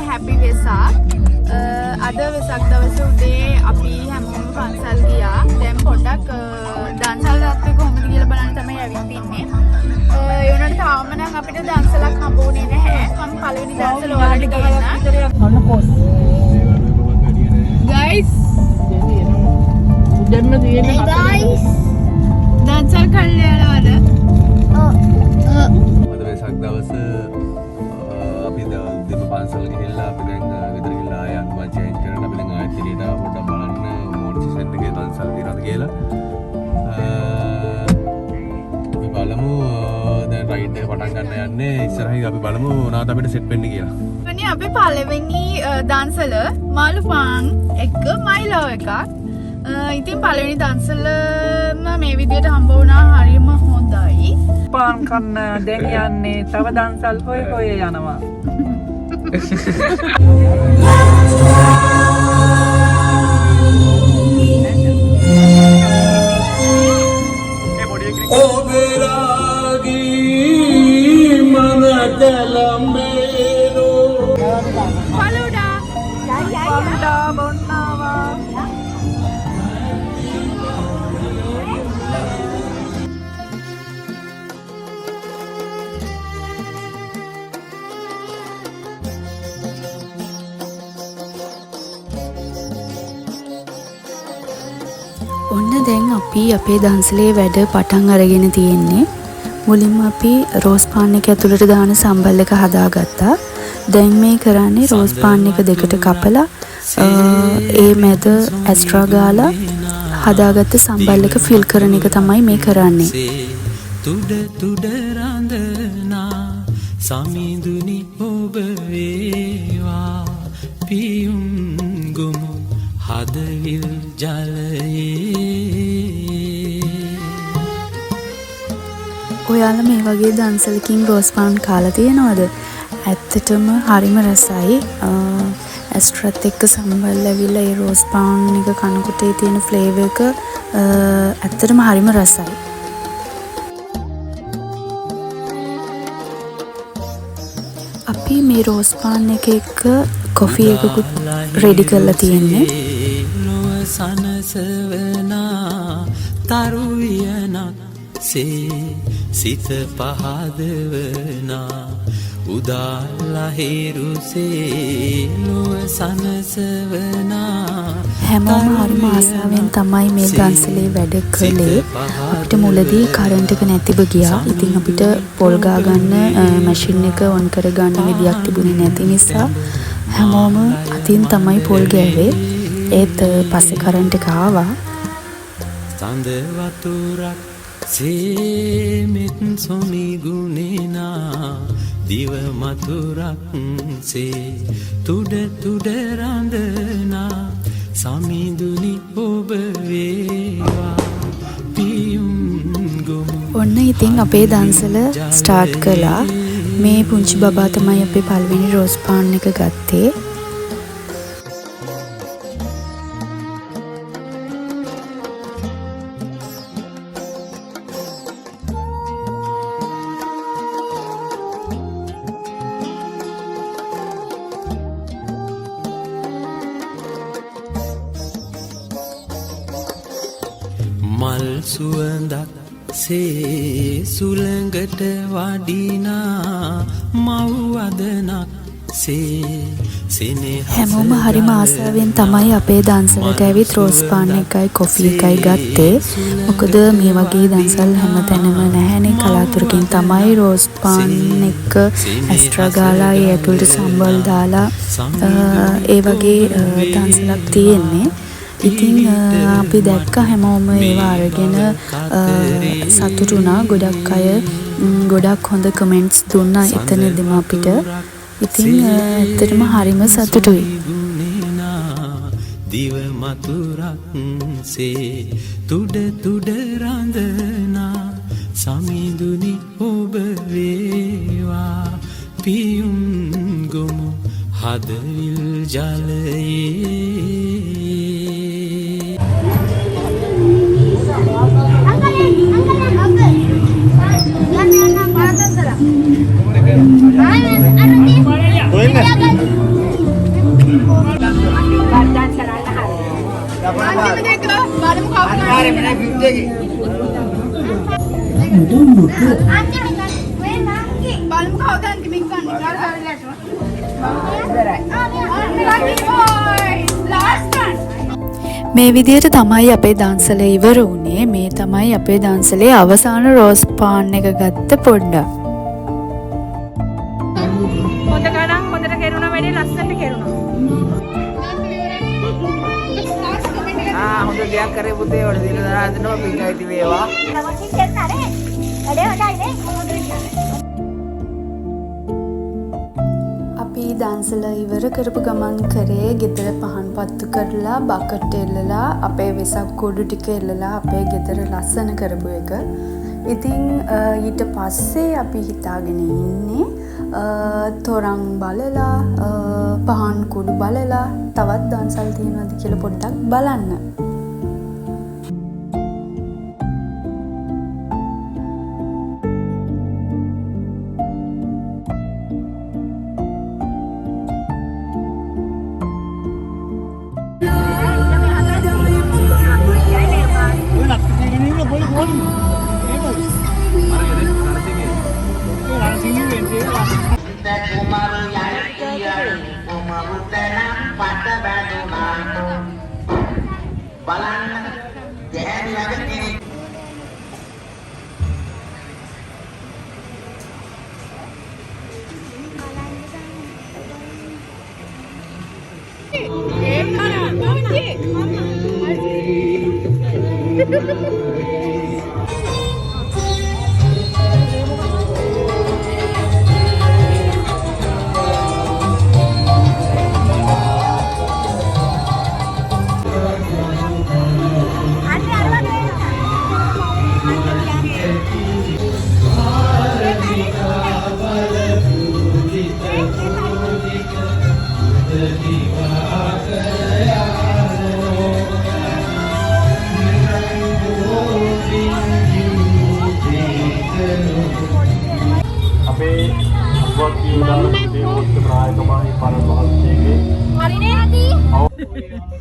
හැපි වෙසක්. අද වෙසක් දවසේ උදේ අපි හැමෝම පන්සල් ගියා. දැන් පොඩ්ඩක් දන්සල් රත්වේ කොහොමද කියලා බලන්න තමයි ඇවිත් ඉන්නේ. ඒ වුණාට තාම නම් අපිට දන්සලක් හම්බුනේ නැහැ. මම පළවෙනි දන්සල ඔයාලට ගේන්න. මොන පොස් Guys, දෙන්න තියෙන්නේ guys. දන්සල් කල්යනවද? අද වෙසක් දවස අපි දෙම පන්සල් ගිහිල්ලා අපි දැන් ගෙදර ගිහිල්ලා යන්නවා චේන්ජ් කරන්න අපි දැන් ආයෙත් එළියට පොඩ්ඩක් බලන්න මොඩ් සෙට් එකේ පන්සල් තියෙනවද කියලා. අපි බලමු දැන් රයිඩ් එක පටන් ගන්න යන්නේ ඉස්සරහින් අපි බලමු මොනවද අපිට සෙට් වෙන්නේ කියලා. අනේ අපි පළවෙනි දන්සල මාළු පාන් එක්ක මයිලෝ එකක්. ඉතින් පළවෙනි දන්සලම මේ විදියට හම්බ වුණා හරියම හොඳයි. පාන් කන්න දැන් යන්නේ තව දන්සල් හොය හොය යනවා. Faluda Bonnawa. ඔන්න දැන් අපි අපේ දන්සලේ වැඩ පටන් අරගෙන තියෙන්නේ. මුලින්ම අපි රෝස් පාන් එක ඇතුළට දාන සම්බල් එක හදාගත්තා. දැන් මේ කරන්නේ රෝස් පාන් එක දෙකට කපලා ඒ මැද ඇස්ට්‍රා ගාලා හදාගත්ත සම්බල් එක ෆිල් කරන එක තමයි මේ කරන්නේ. තුඩ තුඩ රඳනා සමිඳුනි ඔබ වේවා පියුම් ගොමු හදවිල් ජලයේ. ඔයාලා මේ වගේ දන්සලකින් රෝස් පාන් කාලා තියෙනවද? ඇත්තටම හරිම රසයි. ඇස්ට්‍රාත් එක්ක සම්බල් ඇවිල්ලා ඒ රෝස් පාන් එක කනකොට ඒ තියෙන ෆ්ලේවර් එක ඇත්තටම හරිම රසයි. අපි මේ රෝස් පාන් එක එක්ක කොෆි එකකුත් රෙඩි කරලා තියෙන්නේ. සනසවනා තරු වියනක් සේ සිත පහදවනා උදාලා හේරුසේ ලොව සනසවනා. හැමෝම හරිම ආසාවෙන් තමයි මේ දන්සලේ වැඩ කළේ. අපිට මුලදී කරන්ට් එක නැතිව ගියා. ඉතින් අපිට පොල් ගා ගන්න මැෂින් එක ඔන් කර ගන්න විදියක් තිබුණේ නැති නිසා හැමෝම අතින් තමයි පොල් ගෑවේ. ඒත් පස්සේ කරන්ට් එක ආවා. සඳ වතුරක් සේමෙත් සොමි ගුණේනා දිව මතුරක් සේ තුඩ තුඩ රඳනා සමිඳුනි ඔබ වේවා පියුම් ගොමු. ඔන්න ඉතින් අපේ දන්සල ස්ටාර්ට් කළා. මේ පුංචි බබා තමයි අපේ පළවෙනි රෝස් පාන් එක ගත්තේ. මල් සුවඳක් සේ සුළඟට වඩිනා මව් අදනක් සේ සෙනෙහස. හැමෝම හරිම ආසාවෙන් තමයි අපේ දන්සලට ඇවිත් රෝස් පාන් එකයි කොෆි එකයි ගත්තේ. මොකද මේ වගේ දන්සල් හැමතැනම නැහැනේ. කලාතුරකින් තමයි රෝස් පාන් එක ඇස්ට්‍රා ගාලා ඒ ඇතුළට සම්බල් දාලා ඒ වගේ දන්සලක් තියෙන්නේ. ඉතින් අපි දැක්ක හැමෝම ඒවා අරගෙන සතුටු වුණා. ගොඩක් අය ගොඩක් හොඳ කමෙන්ට්ස් දුන්නා එතනදිම අපිට. ඉතින් ඇත්තටම හරිම සතුටුයි. දිව මතුරක් සේ තුඩ තුඩ රඳනා සමිඳුනි ඔබ වේවා පියුම් ගොමු හදවිල් ජලයේ. Boleh nggak? අන්තිම දෙක බලමු කවුද අනිවාර්යයෙන්ම නෑ ගිෆ්ට් එකේ. බලමු කවුද අන්තිමෙන් ගන්නේ. ලකි බොයි ලාස්ට් වන්. මේ විදිහට තමයි අපේ දන්සල ඉවර වුණේ. මේ තමයි අපේ දන්සලේ අවසාන රෝස් පාන් එක ගත්ත පොඩ්ඩක්. හොඳ ගණන් හොඳට කෙරුණා වැඩි ලස්සනට කෙරුණා. හොඳ දෙයක් කරේ පුතේ වල දින දානවා පිටයිති වේවා. අපි දන්සල ඉවර කරපු ගමන් කරේ ගෙදර පහන් පත්තු කරලා බකට් එල්ලලා අපේ වෙසක් කුඩු ටික එල්ලලා අපේ ගෙදර ලස්සන කරපු එක. ඉතින් ඊට පස්සේ අපි හිතාගෙන ඉන්නේ තොරන් බලලා පහන් කුඩු බලලා තවත් දන්සල් තියෙනවද කියලා පොඩ්ඩක් බලන්න.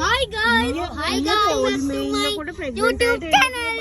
Hi guys, welcome to my YouTube channel.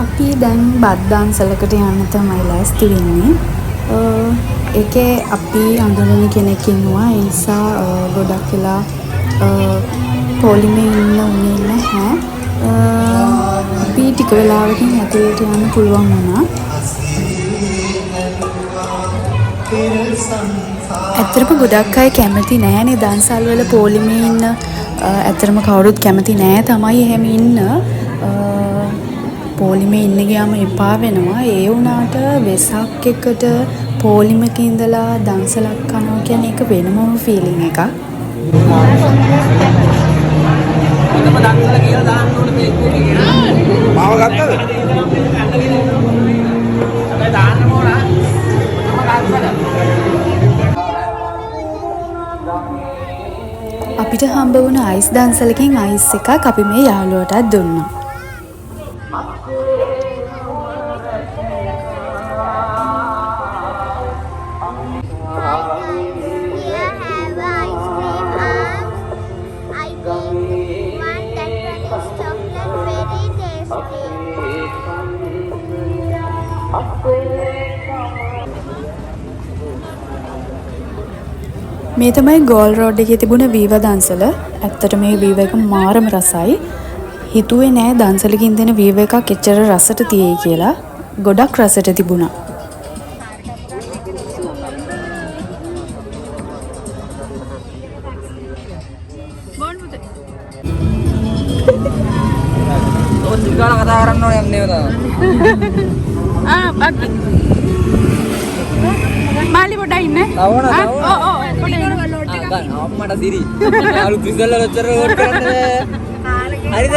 අපි දැන් බත් දන්සලකට යන්න තමයි ලෑස්ති වෙන්නේ. ඒකේ අපි අඳුරන කෙනෙක් ඉන්නවා. ඒ නිසා ගොඩක් වෙලා පොලිමේ ඉන්න උනේ නැහැ. අපි ටික වෙලාවකින් ඇතුළට යන්න පුළුවන් වුණා. ඇත්තටම ගොඩක් අය කැමති නැහැනේ දන්සල් වල පොලිමේ ඉන්න. ඇත්තටම කවුරුත් කැමති නැහැ තමයි එහෙම ඉන්න. පොලිමේ ඉන්න ගියාම එපා වෙනවා. ඒ වුණාට වෙසක් එකට පොලිමක ඉඳලා දන්සලක් කනවා කියන්නේ ඒක වෙනම ෆීලිං එකක්. මාව ගත්තද? අපිට හම්බ වුණ අයිස් දන්සලකින් අයිස් එකක් අපි මේ යාළුවටත් දුන්නා. මේ තමයි ගෝල් රෝඩ් එකේ තිබුණ වීවා දන්සල. ඇත්තට මේ වීවා එක මාරම රසයි. හිතුවේ නෑ දන්සලකින් දෙන වීවා එකක් එච්චර රසට තියෙයි කියලා. ගොඩක් රසට තිබුණා. පොන්චි ගාලා කතා කරන්න ඕනේ යන්නේ නේද? බක්කි මාලි පොඩ්ඩක් ඉන්න තවන ඔව් අම්මට සිරි අලුත් විසල්ල ලොච්චර ඕට් කරන්නේ හරිද?